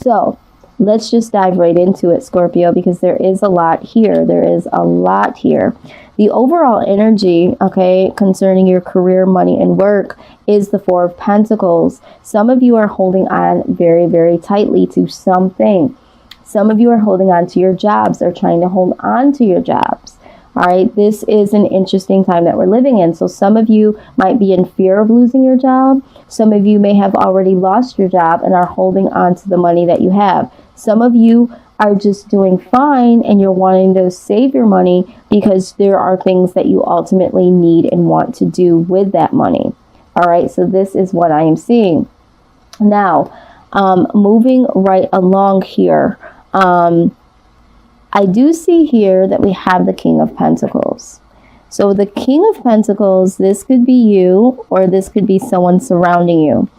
So let's just dive right into it, Scorpio, because there is a lot here. There is a lot here. The overall energy, okay, concerning your career, money, and work is the Four of Pentacles. Some of you are holding on very, very tightly to something. Some of you are holding on to your jobs or trying to hold on to your jobs. All right, this is an interesting time that we're living in. So some of you might be in fear of losing your job. Some of you may have already lost your job and are holding on to the money that you have. Some of you are just doing fine and you're wanting to save your money because there are things that you ultimately need and want to do with that money. All right, so this is what I am seeing. Now, moving right along here, I do see here that we have the King of Pentacles. So the King of Pentacles, this could be you or this could be someone surrounding you.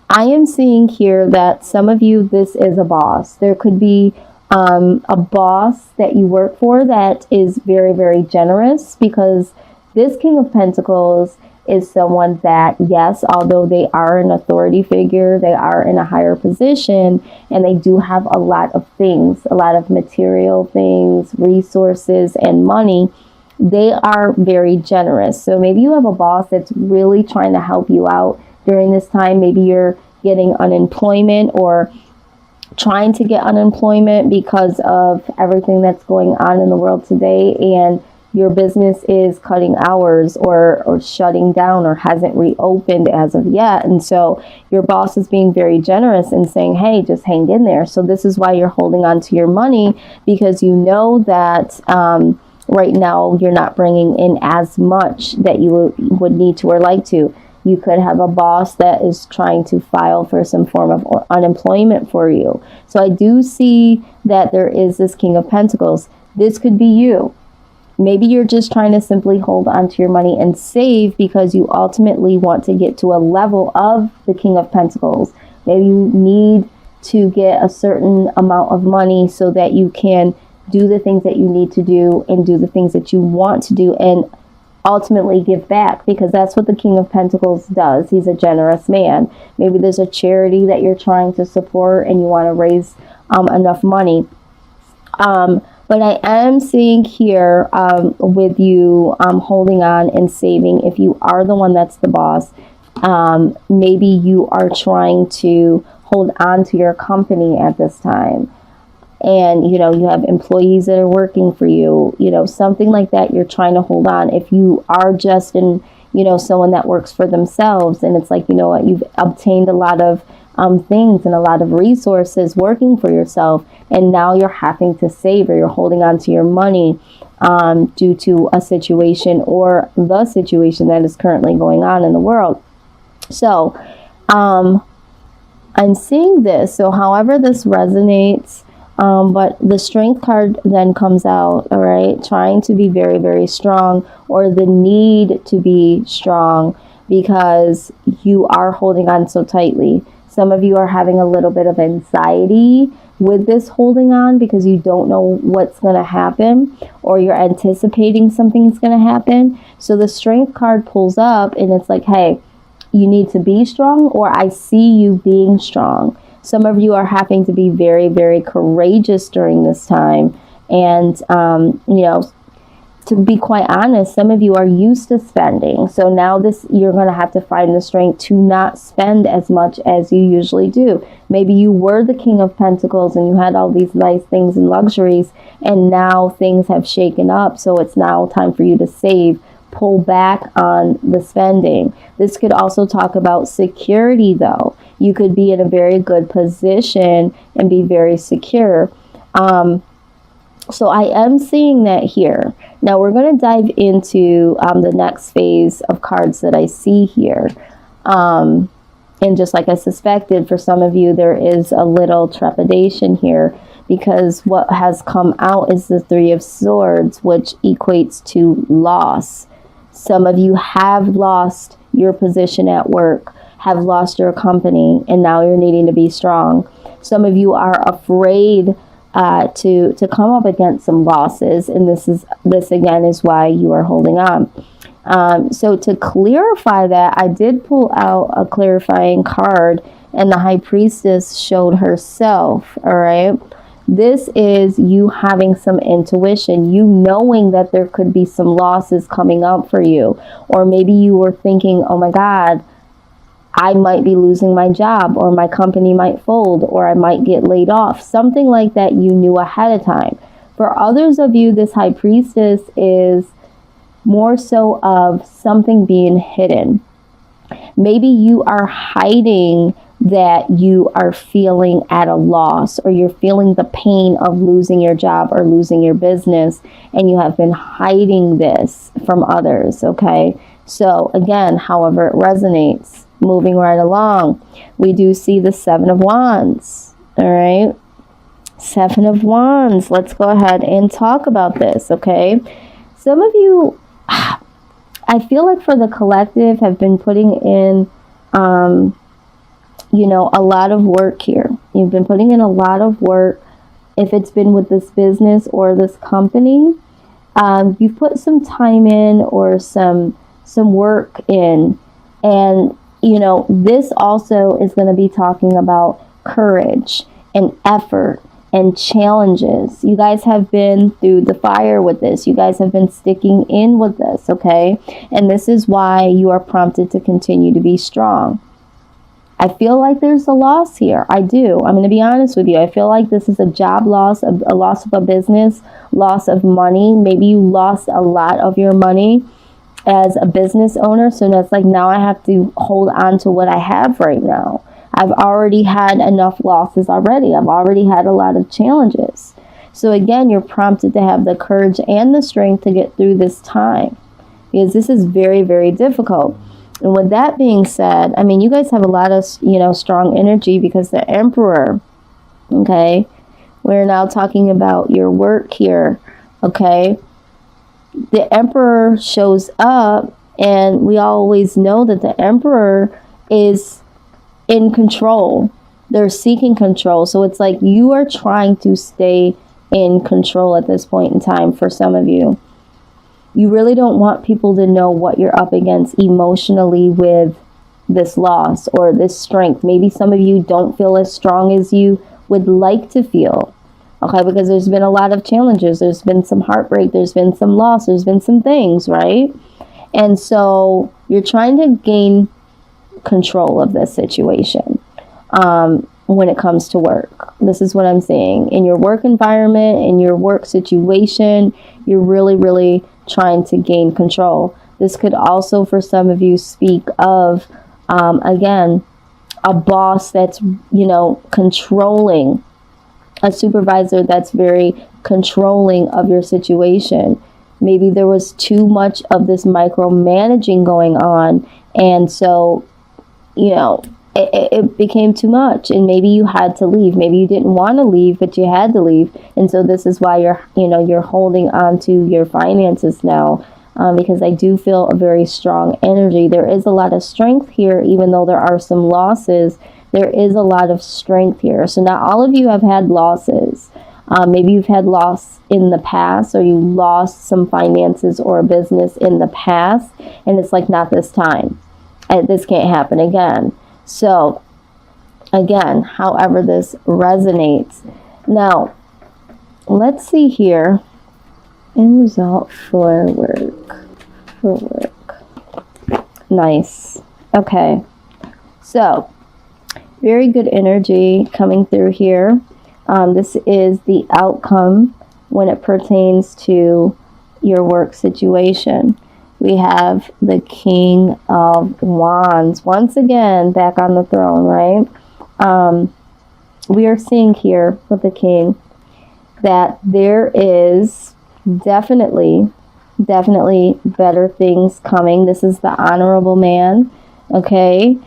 I am seeing here that some of you, this is a boss. There could be a boss that you work for that is very, very generous, because this King of Pentacles is someone that, yes, although they are an authority figure, they are in a higher position, and they do have a lot of things, a lot of material things, resources, and money, they are very generous. So maybe you have a boss that's really trying to help you out during this time. Maybe you're getting unemployment or trying to get unemployment because of everything that's going on in the world today, and your business is cutting hours or shutting down or hasn't reopened as of yet. And so your boss is being very generous and saying, hey, just hang in there. So this is why you're holding on to your money, because you know that right now you're not bringing in as much that you would need to or like to. You could have a boss that is trying to file for some form of unemployment for you. So I do see that there is this King of Pentacles. This could be you. Maybe you're just trying to simply hold on to your money and save because you ultimately want to get to a level of the King of Pentacles. Maybe you need to get a certain amount of money so that you can do the things that you need to do and do the things that you want to do and ultimately give back, because that's what the King of Pentacles does. He's a generous man. Maybe there's a charity that you're trying to support and you want to raise enough money. But I am seeing here with you holding on and saving, if you are the one that's the boss, maybe you are trying to hold on to your company at this time. And, you know, you have employees that are working for you, you know, something like that. You're trying to hold on. If you are just in, you know, someone that works for themselves, and it's like, you know what, you've obtained a lot of things and a lot of resources working for yourself, and now you're having to save, or you're holding on to your money due to a situation or the situation that is currently going on in the world. So I'm seeing this. So however this resonates, but the Strength card then comes out, all right, trying to be very, very strong, or the need to be strong because you are holding on so tightly. Some of you are having a little bit of anxiety with this holding on because you don't know what's going to happen, or you're anticipating something's going to happen. So the Strength card pulls up and it's like, hey, you need to be strong, or I see you being strong. Some of you are having to be very, very courageous during this time. And, you know, to be quite honest, some of you are used to spending. So now you're going to have to find the strength to not spend as much as you usually do. Maybe you were the King of Pentacles and you had all these nice things and luxuries, and now things have shaken up. So it's now time for you to save. Pull back on the spending. This could also talk about security, though. You could be in a very good position and be very secure. So I am seeing that here. Now we're going to dive into the next phase of cards that I see here. And just like I suspected, for some of you, there is a little trepidation here, because what has come out is the Three of Swords, which equates to loss. Some of you have lost your position at work, have lost your company, and now you're needing to be strong. Some of you are afraid to come up against some losses, and this again is why you are holding on. So to clarify that, I did pull out a clarifying card and the High Priestess showed herself, all right? This is you having some intuition, you knowing that there could be some losses coming up for you. Or maybe you were thinking, oh my God, I might be losing my job, or my company might fold, or I might get laid off. Something like that you knew ahead of time. For others of you, this High Priestess is more so of something being hidden. Maybe you are hiding that you are feeling at a loss, or you're feeling the pain of losing your job or losing your business, and you have been hiding this from others, okay? So again, however it resonates, moving right along, we do see the Seven of Wands, all right? Seven of Wands. Let's go ahead and talk about this, okay? Some of you, I feel like for the collective, have been putting in, you know, a lot of work here. You've been putting in a lot of work. If it's been with this business or this company, you've put some time in, or some work in. And, you know, this also is going to be talking about courage and effort and challenges. You guys have been through the fire with this. You guys have been sticking in with this, okay? And this is why you are prompted to continue to be strong. I feel like there's a loss here. I do. I'm going to be honest with you. I feel like this is a job loss, a loss of a business, loss of money. Maybe you lost a lot of your money as a business owner. So that's like, now I have to hold on to what I have right now. I've already had enough losses already. I've already had a lot of challenges. So again, you're prompted to have the courage and the strength to get through this time, because this is very, very difficult. And with that being said, I mean, you guys have a lot of, you know, strong energy, because the Emperor, okay, we're now talking about your work here, okay? The Emperor shows up, and we always know that the Emperor is in control. They're seeking control. So it's like you are trying to stay in control at this point in time for some of you. You really don't want people to know what you're up against emotionally with this loss or this strength. Maybe some of you don't feel as strong as you would like to feel. Okay, because there's been a lot of challenges. There's been some heartbreak. There's been some loss. There's been some things, right? And so you're trying to gain control of this situation when it comes to work. This is what I'm saying. In your work environment, in your work situation, you're really, really trying to gain control. This could also, for some of you, speak of, again, a boss that's, you know, controlling, a supervisor that's very controlling of your situation. Maybe there was too much of this micromanaging going on, and so, you know, it became too much, and maybe you had to leave. Maybe you didn't want to leave, but you had to leave. And so this is why you're holding on to your finances now, because I do feel a very strong energy. There is a lot of strength here, even though there are some losses. There is a lot of strength here. So not all of you have had losses. Maybe you've had loss in the past, or you lost some finances or a business in the past, and it's like, not this time. And this can't happen again. So, again, however this resonates. Now, let's see here. End result for work. Nice. Okay. So, very good energy coming through here. This is the outcome when it pertains to your work situation. We have the King of Wands. Once again, back on the throne, right? We are seeing here with the King that there is definitely better things coming. This is the honorable man, okay?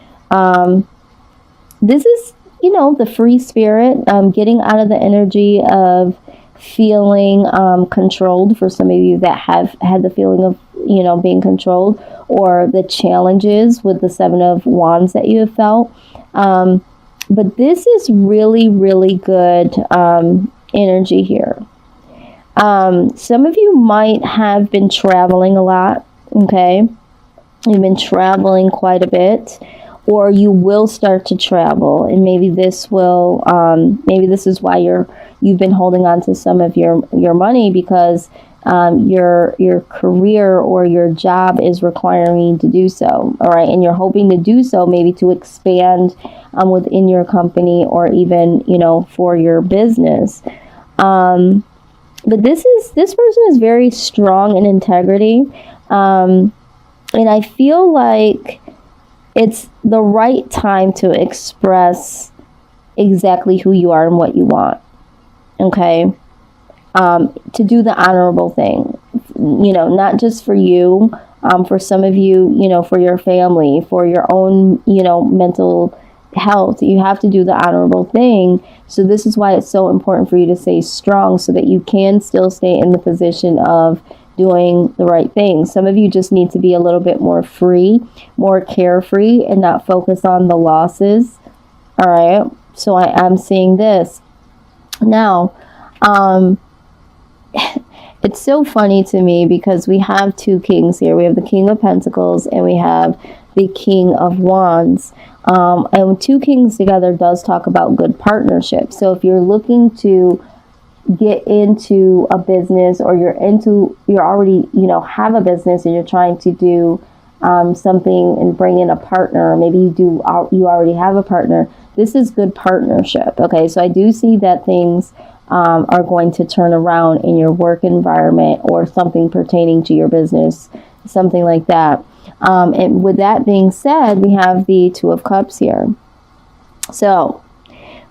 This is, you know, the free spirit, getting out of the energy of feeling controlled, for some of you that have had the feeling of, you know, being controlled, or the challenges with the Seven of Wands that you have felt. But this is really, really good energy here. Some of you might have been traveling a lot, okay? You've been traveling quite a bit, or you will start to travel. And maybe this will, maybe this is why you've been holding on to some of your money, because your career or your job is requiring you to do so. All right. And you're hoping to do so, maybe to expand within your company, or even, you know, for your business. But this person is very strong in integrity. And I feel like it's the right time to express exactly who you are and what you want. Okay. To do the honorable thing, you know, not just for you, for some of you, you know, for your family, for your own, you know, mental health. You have to do the honorable thing. So this is why it's so important for you to stay strong, so that you can still stay in the position of doing the right thing. Some of you just need to be a little bit more free, more carefree, and not focus on the losses. All right. So I am seeing this now. It's so funny to me because we have two kings here. We have the King of Pentacles and we have the King of Wands. And two kings together does talk about good partnership. So if you're looking to get into a business, or you're already, you know, have a business and you're trying to do something and bring in a partner, or maybe you already have a partner, this is good partnership. Okay, so I do see that things are going to turn around in your work environment, or something pertaining to your business, something like that. And with that being said, we have the Two of Cups here. So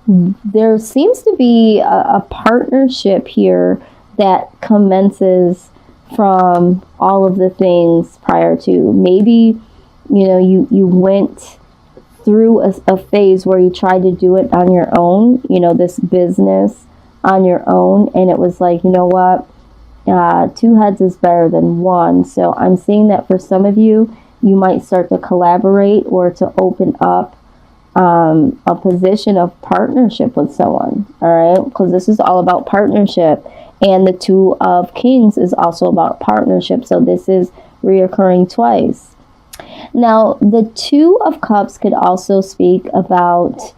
there seems to be a partnership here that commences from all of the things prior to. Maybe, you know, you went through a phase where you tried to do it on your own, you know, this business on your own, and it was like, you know what, two heads is better than one. So I'm seeing that for some of you, you might start to collaborate, or to open up a position of partnership with someone. All right, because this is all about partnership, and the Two of Kings is also about partnership. So this is reoccurring twice. Now the Two of Cups could also speak about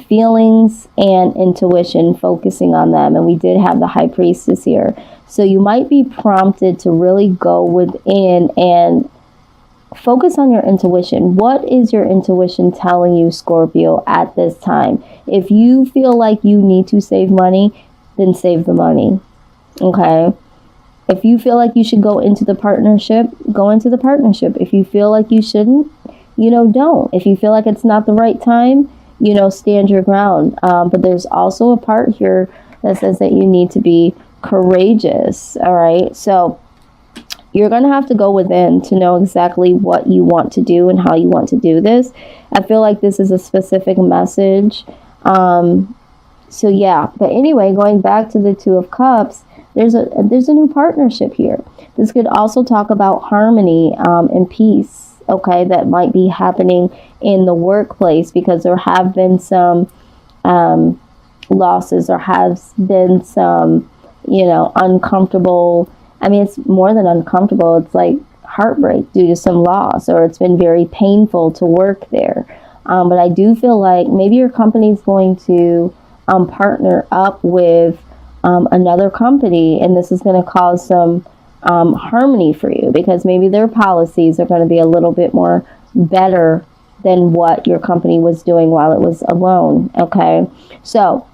feelings and intuition, focusing on them. And we did have the High Priestess here. So you might be prompted to really go within and focus on your intuition. What is your intuition telling you, Scorpio, at this time? If you feel like you need to save money, then save the money. Okay. If you feel like you should go into the partnership, go into the partnership. If you feel like you shouldn't, you know, don't. If you feel like it's not the right time, you know, stand your ground. But there's also a part here that says that you need to be courageous. All right. So you're going to have to go within to know exactly what you want to do and how you want to do this. I feel like this is a specific message. So yeah, but anyway, going back to the Two of Cups, there's a new partnership here. This could also talk about harmony and peace. Okay, that might be happening in the workplace, because there have been some losses, or has been some, you know, uncomfortable. I mean, it's more than uncomfortable. It's like heartbreak due to some loss, or it's been very painful to work there. But I do feel like maybe your company is going to partner up with another company, and this is going to cause some harmony for you, because maybe their policies are going to be a little bit more better than what your company was doing while it was alone. Okay, so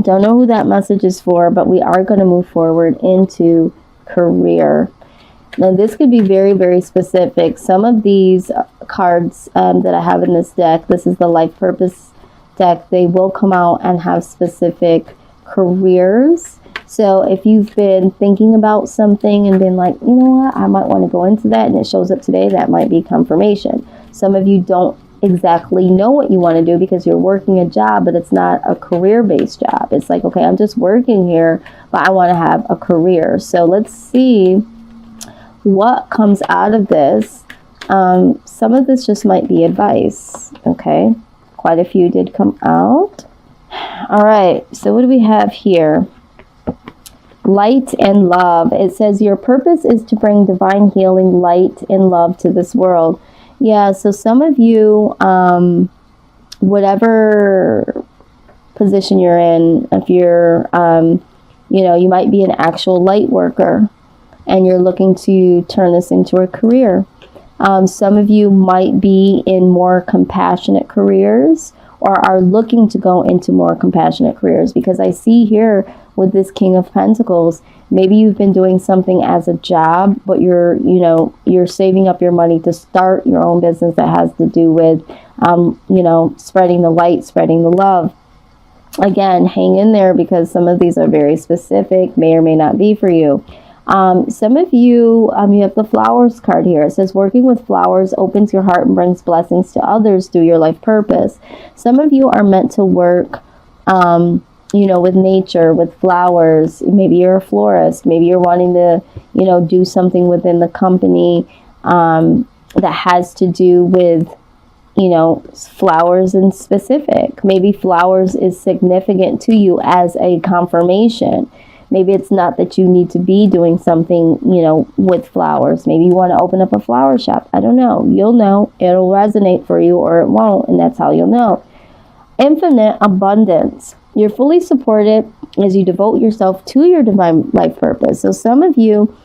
don't know who that message is for, but we are going to move forward into career. Now this could be very, very specific. Some of these cards that I have in this deck, this is the life purpose deck, they will come out and have specific careers. So if you've been thinking about something and been like, you know what, I might want to go into that, and it shows up today, that might be confirmation. Some of you don't exactly know what you want to do because you're working a job, but it's not a career-based job. It's like, okay, I'm just working here, but I want to have a career. So let's see what comes out of this. Some of this just might be advice. Okay, quite a few did come out. All right, so what do we have here? Light and love. It says your purpose is to bring divine healing, light, and love to this world. Yeah, so some of you, whatever position you're in, if you're, you know, you might be an actual light worker and you're looking to turn this into a career. Some of you might be in more compassionate careers or are looking to go into more compassionate careers, because I see here with this King of Pentacles, maybe you've been doing something as a job, but you're, you know, you're saving up your money to start your own business that has to do with, you know, spreading the light, spreading the love. Again, hang in there, because some of these are very specific, may or may not be for you. Some of you, you have the flowers card here. It says working with flowers opens your heart and brings blessings to others through your life purpose. Some of you are meant to work, you know, with nature, with flowers. Maybe you're a florist. Maybe you're wanting to, you know, do something within the company that has to do with, you know, flowers in specific. Maybe flowers is significant to you as a confirmation. Maybe it's not that you need to be doing something, you know, with flowers. Maybe you want to open up a flower shop. I don't know. You'll know. It'll resonate for you or it won't, and that's how you'll know. Infinite abundance. You're fully supported as you devote yourself to your divine life purpose. So some of you,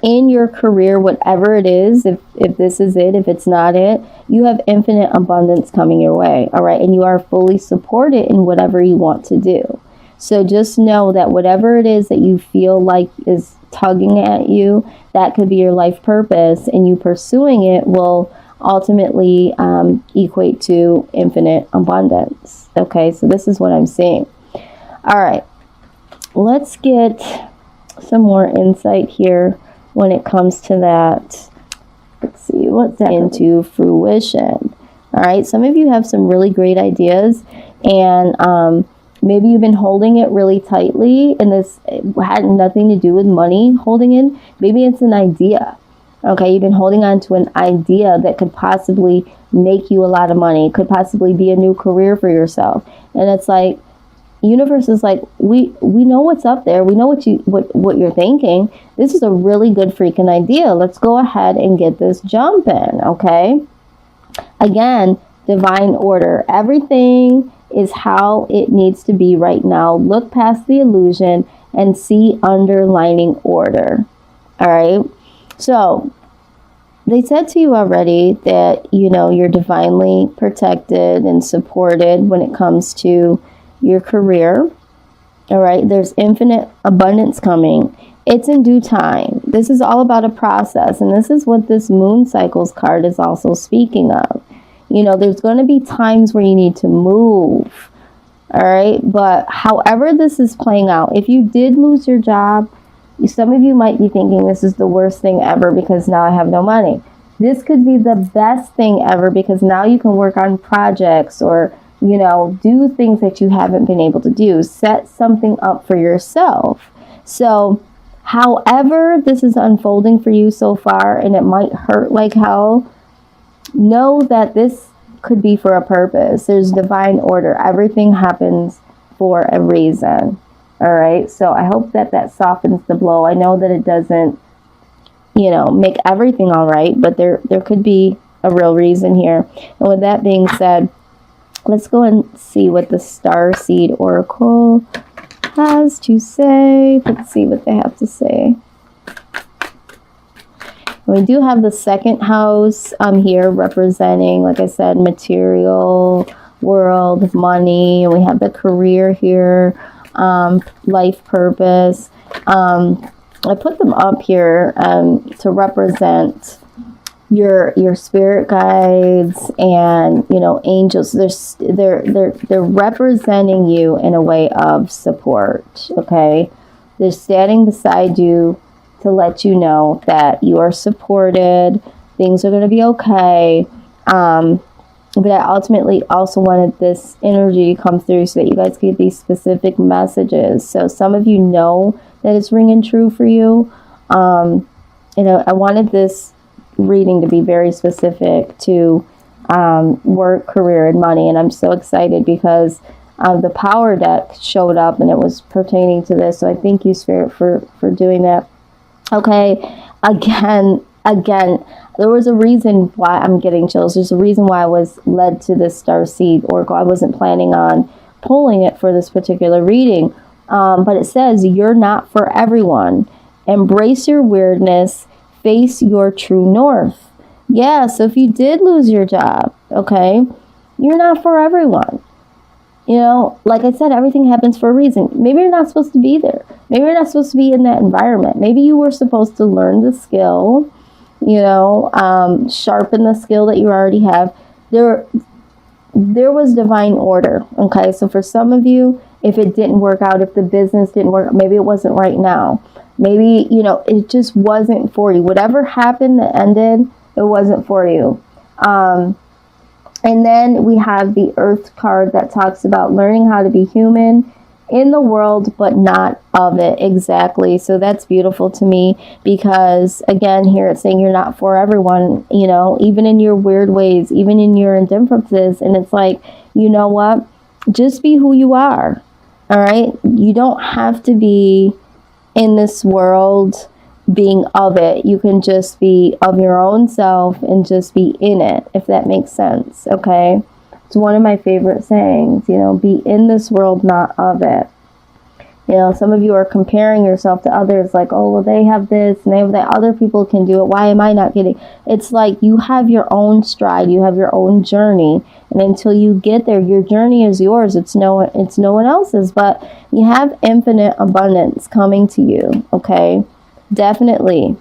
in your career, whatever it is, if this is it, if it's not it, you have infinite abundance coming your way. All right. And you are fully supported in whatever you want to do. So just know that whatever it is that you feel like is tugging at you, that could be your life purpose, and you pursuing it will ultimately equate to infinite abundance. Okay, so this is what I'm seeing. All right, let's get some more insight here when it comes to that. Let's see, what's that into fruition? All right, some of you have some really great ideas, and maybe you've been holding it really tightly, and this had nothing to do with money holding in. Maybe it's an idea. Okay, you've been holding on to an idea that could possibly make you a lot of money. It could possibly be a new career for yourself. And it's like, universe is like, we know what's up there. We know what you're thinking. This is a really good freaking idea. Let's go ahead and get this jumping. Okay. Again, divine order. Everything is how it needs to be right now. Look past the illusion and see underlining order. All right. So they said to you already that, you know, you're divinely protected and supported when it comes to your career. All right. There's infinite abundance coming. It's in due time. This is all about a process. And this is what this moon cycles card is also speaking of. You know, there's going to be times where you need to move. All right. But however this is playing out, if you did lose your job, some of you might be thinking this is the worst thing ever because now I have no money. This could be the best thing ever because now you can work on projects or, you know, do things that you haven't been able to do. Set something up for yourself. So however this is unfolding for you so far, and it might hurt like hell, know that this could be for a purpose. There's divine order. Everything happens for a reason. All right. So I hope that that softens the blow. I know that it doesn't, you know, make everything all right, but there could be a real reason here. And with that being said, let's go and see what the Starseed Oracle has to say. Let's see what they have to say. We do have the second house here representing, like I said, material world, money. And we have the career here, life purpose. I put them up here to represent your spirit guides and, you know, angels. They're representing you in a way of support. Okay, they're standing beside you to let you know that you are supported, things are going to be okay. But I ultimately also wanted this energy to come through so that you guys get these specific messages. So some of you know that it's ringing true for you. You know, I wanted this reading to be very specific to work, career, and money. And I'm so excited because the power deck showed up and it was pertaining to this. So I thank you, Spirit, for doing that. Okay, again, Again, there was a reason why I'm getting chills. There's a reason why I was led to this Starseed Oracle. I wasn't planning on pulling it for this particular reading. But it says, you're not for everyone. Embrace your weirdness. Face your true north. Yeah, so if you did lose your job, okay, you're not for everyone. You know, like I said, everything happens for a reason. Maybe you're not supposed to be there. Maybe you're not supposed to be in that environment. Maybe you were supposed to learn the skill, you know, sharpen the skill that you already have. There was divine order, okay? So for some of you, if it didn't work out, if the business didn't work, maybe it wasn't right now. Maybe, you know, it just wasn't for you. Whatever happened that ended, it wasn't for you. And then we have the Earth card that talks about learning how to be human in the world, but not of it. Exactly. So that's beautiful to me because, again, here it's saying you're not for everyone, you know, even in your weird ways, even in your indifferences. And it's like, you know what? Just be who you are. All right. You don't have to be in this world being of it. You can just be of your own self and just be in it, if that makes sense. Okay. It's one of my favorite sayings, you know, be in this world, not of it. You know, some of you are comparing yourself to others like, oh, well, they have this and they have that. Other people can do it. Why am I not getting? It's like you have your own stride. You have your own journey. And until you get there, your journey is yours. It's no one else's. But you have infinite abundance coming to you. Okay. Definitely.